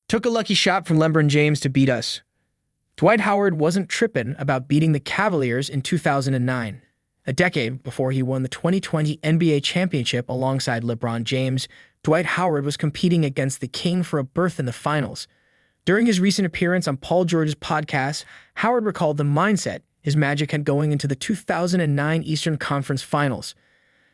Took a lucky shot from LeBron James to beat us. Dwight Howard wasn't tripping about beating the Cavaliers in 2009, a decade before he won the 2020 NBA championship alongside LeBron James. Dwight Howard was competing against the King for a berth in the finals. During his recent appearance on Paul George's podcast, Howard recalled the mindset his Magic had going into the 2009 Eastern Conference Finals.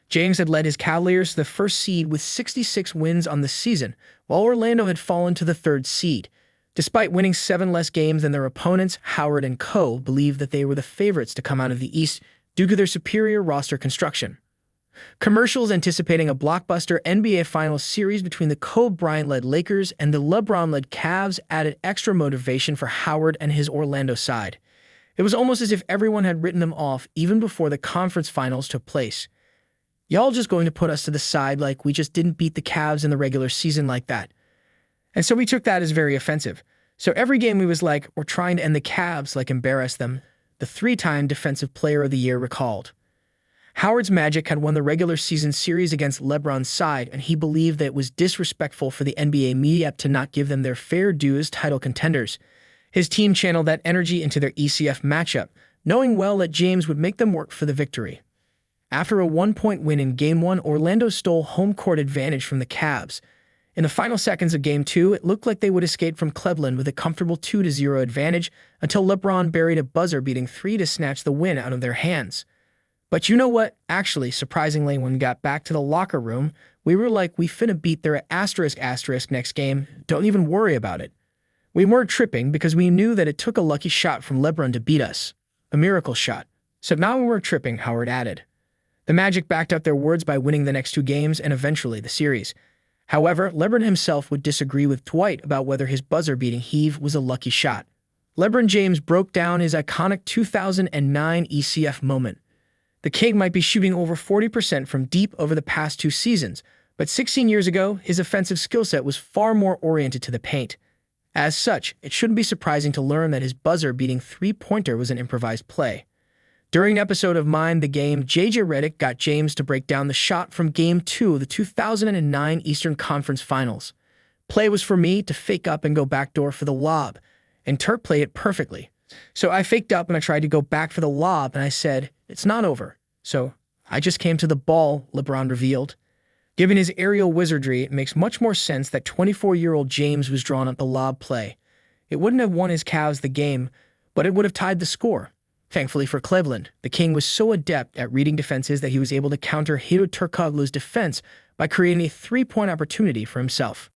James had led his Cavaliers to the first seed with 66 wins on the season, while Orlando had fallen to the third seed. Despite winning 7 less games than their opponents, Howard and co. believed that they were the favorites to come out of the East due to their superior roster construction. Commercials anticipating a blockbuster NBA Finals series between the Kobe Bryant-led Lakers and the LeBron-led Cavs added extra motivation for Howard and his Orlando side. It was almost as if everyone had written them off even before the conference finals took place. Y'all just going to put us to the side like we just didn't beat the Cavs in the regular season like that. And so we took that as very offensive. So every game we was like, we're trying to end the Cavs, like embarrass them, the 3-time Defensive Player of the Year recalled. Howard's Magic had won the regular season series against LeBron's side, and he believed that it was disrespectful for the NBA media to not give them their fair due as title contenders. His team channeled that energy into their ECF matchup, knowing well that James would make them work for the victory. After a 1-point win in Game 1, Orlando stole home court advantage from the Cavs. In the final seconds of Game 2, it looked like they would escape from Cleveland with a comfortable 2-0 advantage until LeBron buried a buzzer-beating 3 to snatch the win out of their hands. But you know what? Actually, surprisingly, when we got back to the locker room, we were like, we finna beat their asterisk next game. Don't even worry about it. We weren't tripping because we knew that it took a lucky shot from LeBron to beat us. A miracle shot. So now we weren't tripping, Howard added. The Magic backed up their words by winning the next 2 games and eventually the series. However, LeBron himself would disagree with Dwight about whether his buzzer-beating heave was a lucky shot. LeBron James broke down his iconic 2009 ECF moment. The King might be shooting over 40% from deep over the past 2 seasons, but 16 years ago, his offensive skill set was far more oriented to the paint. As such, it shouldn't be surprising to learn that his buzzer-beating 3-pointer was an improvised play. During an episode of Mind the Game, J.J. Redick got James to break down the shot from Game 2 of the 2009 Eastern Conference Finals. Play was for me to fake up and go backdoor for the lob, and Turk played it perfectly. So I faked up and I tried to go back for the lob, and I said, it's not over. So I just came to the ball, LeBron revealed. Given his aerial wizardry, it makes much more sense that 24-year-old James was drawn up the lob play. It wouldn't have won his Cavs the game, but it would have tied the score. Thankfully for Cleveland, the King was so adept at reading defenses that he was able to counter Hedo Turkoglu's defense by creating a 3-point opportunity for himself.